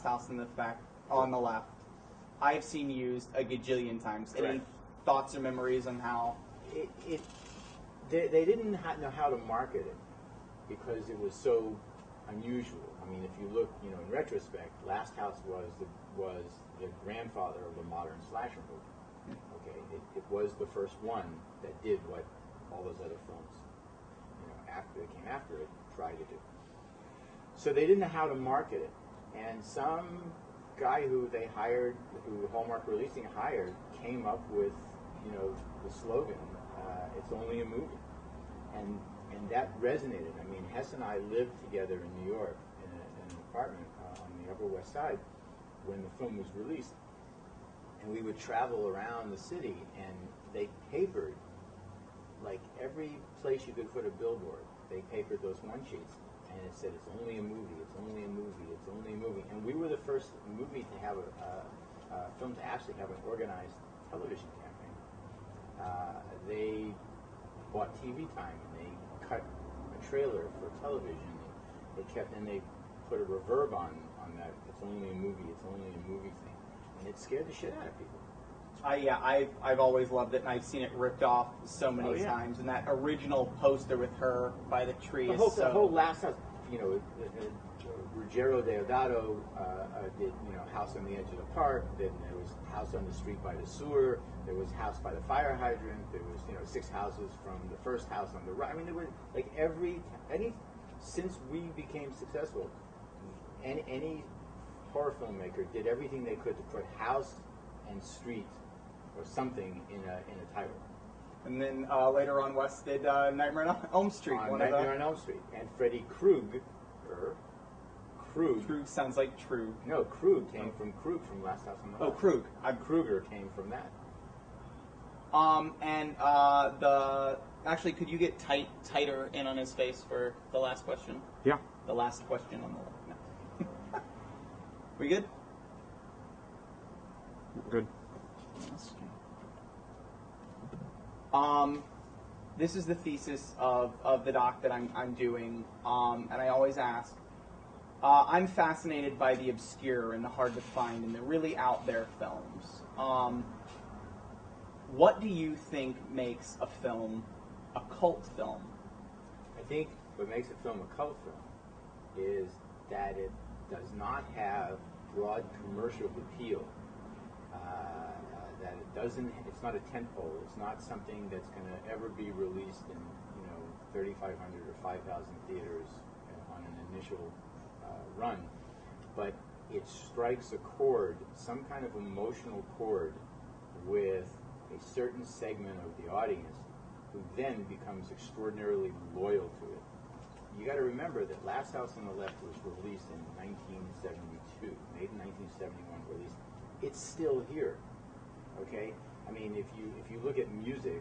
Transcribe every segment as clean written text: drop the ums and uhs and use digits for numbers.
House on the left, I've seen used a gajillion times. Correct. Any thoughts or memories on how they didn't know how to market it because it was so unusual. I mean, if you look, in retrospect, Last House was the grandfather of the modern slasher movie. Okay, it was the first one that did what all those other films, after it came after it, tried to do. So they didn't know how to market it, and some guy who they hired, who Hallmark Releasing hired, came up with, the slogan, "It's only a movie," and that resonated. I mean, Hess and I lived together in New York in an apartment on the Upper West Side when the film was released, and we would travel around the city, and they papered, like every place you could put a billboard, they papered those one sheets, and it said, "It's only a movie, it's only a movie, it's only a movie." And we were the first movie to have a film to actually have an organized television campaign. They bought TV time, and they cut a trailer for television. And they put a reverb on that. It's only a movie. It's only a movie thing, and it scared the shit out of people. I've always loved it, and I've seen it ripped off so many times. And that original poster with her by the tree the whole Last House. Ruggero Deodato did House on the Edge of the Park. Then there was House on the Street by the Sewer. There was House by the Fire Hydrant. There was 6 houses from the first house on the right. I mean, there were like since we became successful, any horror filmmaker did everything they could to put house and street or something in a title. And then later on, Wes did Nightmare on Elm Street. Nightmare on Elm Street. And Freddy Krueger. Krug sounds like True. No, Krug came from Last House on the Left. Oh, Krug. Krueger came from that. Actually, could you get tighter in on his face for the last question? Yeah. The last question on the left. No. We good? Good. This is the thesis of the doc that I'm doing, and I always ask. I'm fascinated by the obscure and the hard to find and the really out there films. What do you think makes a film a cult film? I think what makes a film a cult film is that it does not have broad commercial appeal. That it's not a tentpole. It's not something that's going to ever be released in 3,500 or 5,000 theaters on an initial run, but it strikes a chord, some kind of emotional chord, with a certain segment of the audience, who then becomes extraordinarily loyal to it. You got to remember that Last House on the Left was released in 1972, made in 1971, released. It's still here. Okay, I mean, if you look at music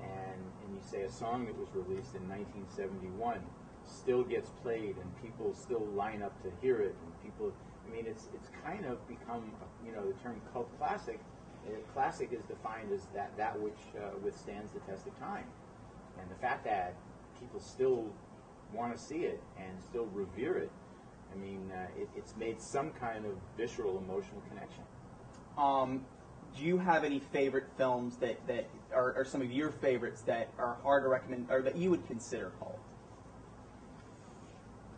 and you say a song that was released in 1971 still gets played and people still line up to hear it, and people, I mean, it's kind of become, the term cult classic. Classic is defined as that which withstands the test of time, and the fact that people still want to see it and still revere it, I mean, it's made some kind of visceral emotional connection. Do you have any favorite films that are some of your favorites that are hard to recommend or that you would consider cult?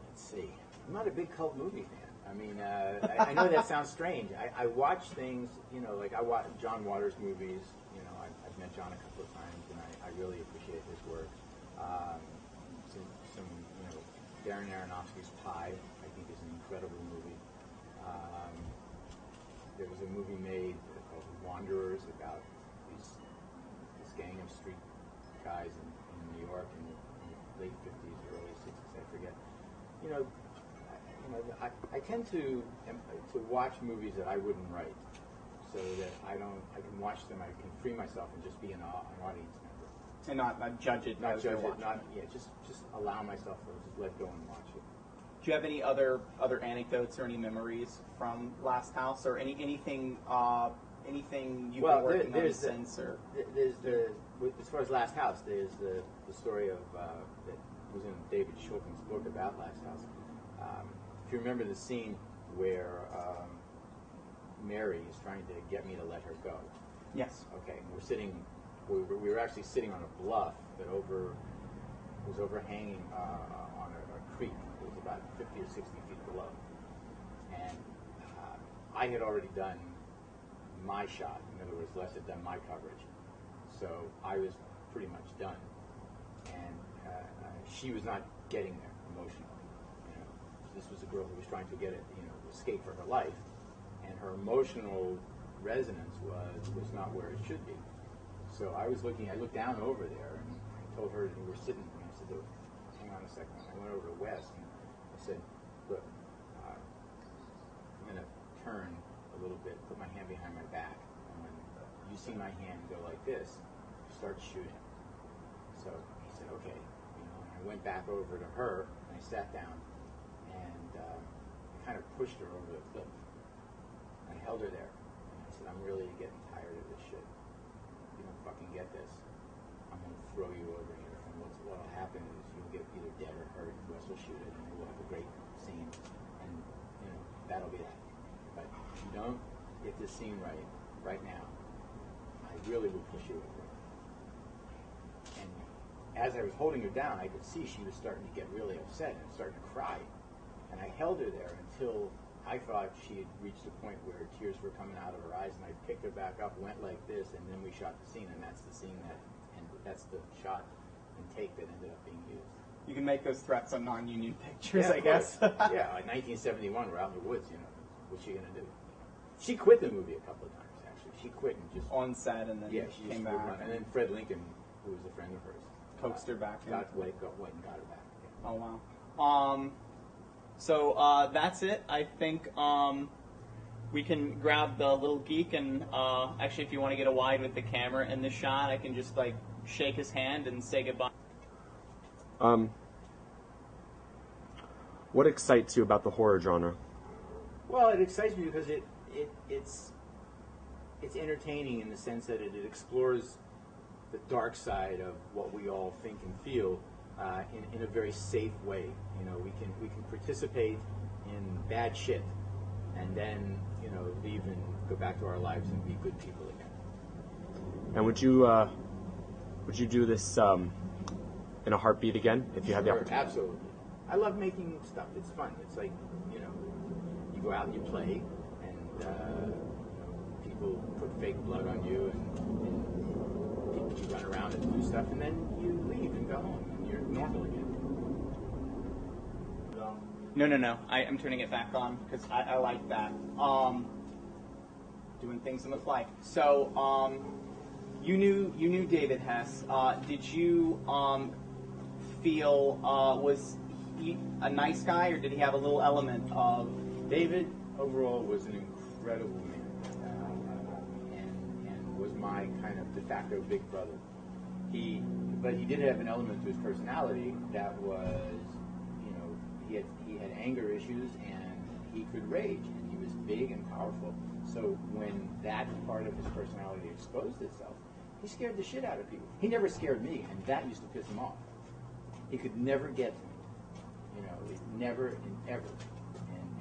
Let's see. I'm not a big cult movie fan. I mean, I know that sounds strange. I watch things, like I watch John Waters movies. I've met John a couple of times, and I really appreciate his work. Some Darren Aronofsky's Pi, I think, is an incredible movie. There was a movie made called Wanderers about this gang of street guys in New York in the late 50s or early 60s, I forget. I tend to watch movies that I wouldn't write, so that I can watch them, I can free myself and just be an audience member. And not judge it. Not judge it, just allow myself to just let go and watch it. Do you have any other anecdotes or any memories from Last House, or anything you've been working on since? As far as Last House, there's the story of that was in David Shulkin's book about Last House. If you remember the scene where Mary is trying to get me to let her go. Yes. Okay, and we were actually sitting on a bluff that was overhanging on a creek. It was about 50 or 60 feet below. And I had already done my shot. In other words, Les had done my coverage. So I was pretty much done. And she was not getting there emotionally. You know, this was a girl who was trying to escape for her life. And her emotional resonance was not where it should be. So I looked down over there, and I told her, we were sitting, and I said, "Look, hang on a second." I went over to Wes, and I said, "Look, I'm going to turn a little bit, put my hand behind my back, and when you see my hand go like this, start shooting." So he said, "Okay." And I went back over to her, and I sat down, and I kind of pushed her over the cliff. I held her there, and I said, "I'm really getting tired of this shit. If you don't fucking get this, I'm going to throw you over here. And what'll happen is you'll get either dead or hurt, and Wes will shoot it, and we'll have a great scene, and that'll be that. But if you don't get this scene right now, I really will push you over." And as I was holding her down, I could see she was starting to get really upset and starting to cry. And I held her there until I thought she had reached a point where tears were coming out of her eyes, and I picked her back up, went like this, and then we shot the scene, and that's the scene that's the shot and take that ended up being used. You can make those threats on non-union pictures, I course. guess. Yeah, in 1971, we're out in the woods, what's she going to do? She quit the movie a couple of times, actually. She quit and just... On set, and then she came back. And then Fred Lincoln, who was a friend of hers, coaxed her back. Went and got her back. Yeah. Oh, wow. So that's it. I think we can grab the little geek, and actually, if you want to get a wide with the camera in the shot, I can just shake his hand and say goodbye. What excites you about the horror genre? Well, it excites me because it's entertaining in the sense that it explores the dark side of what we all think and feel in a very safe way. We can participate in bad shit and then leave and go back to our lives and be good people again. And would you do this in a heartbeat again if you had the opportunity? Absolutely. I love making stuff. It's fun. It's like you go out and you play, and people put fake blood on you, and you run around and do stuff, and then you leave and go home, and you're normal again. No. I'm turning it back on because I like that. Doing things on the fly. So, you knew David Hess. Did you feel was he a nice guy, or did he have a little element of? David overall was an incredible man, and was my kind of de facto big brother. But he did have an element to his personality that was, he had anger issues, and he could rage, and he was big and powerful. So when that part of his personality exposed itself, he scared the shit out of people. He never scared me, and that used to piss him off. He could never get to me. Never and ever.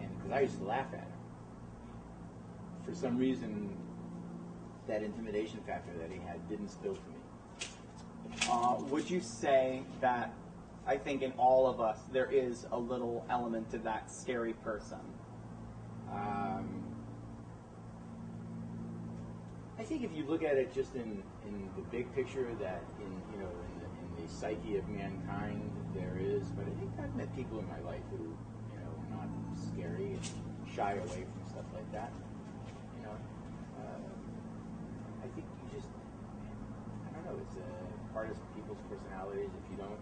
And because I used to laugh at him. For some reason, that intimidation factor that he had didn't spill to me. Would you say that, I think in all of us, there is a little element to that scary person? I think if you look at it just in the big picture, that in the psyche of mankind, there is. But I think I've met people in my life who, are not scary and shy away from stuff like that. I think you just, I don't know, it's a part of people's personalities. If you don't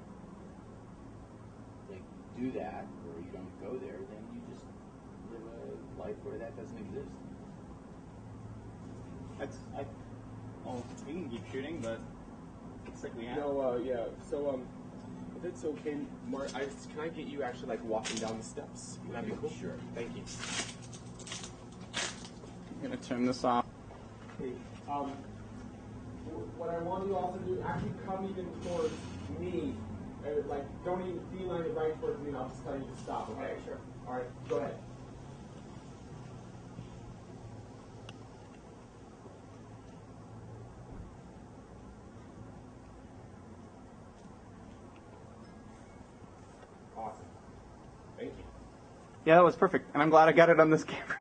do that, or you don't go there, then you just live a life where that doesn't exist. We can keep shooting, but looks like we have. No, yeah. So, if it's okay, Mark, can I get you actually walking down the steps? Would that be cool? Sure. Thank you. I'm gonna turn this off. Okay. What I want you all to do, actually come even towards me. Don't even beeline it right towards me, and I'll just tell you to stop. Okay? Sure. All right. Go ahead. Yeah, that was perfect, and I'm glad I got it on this camera.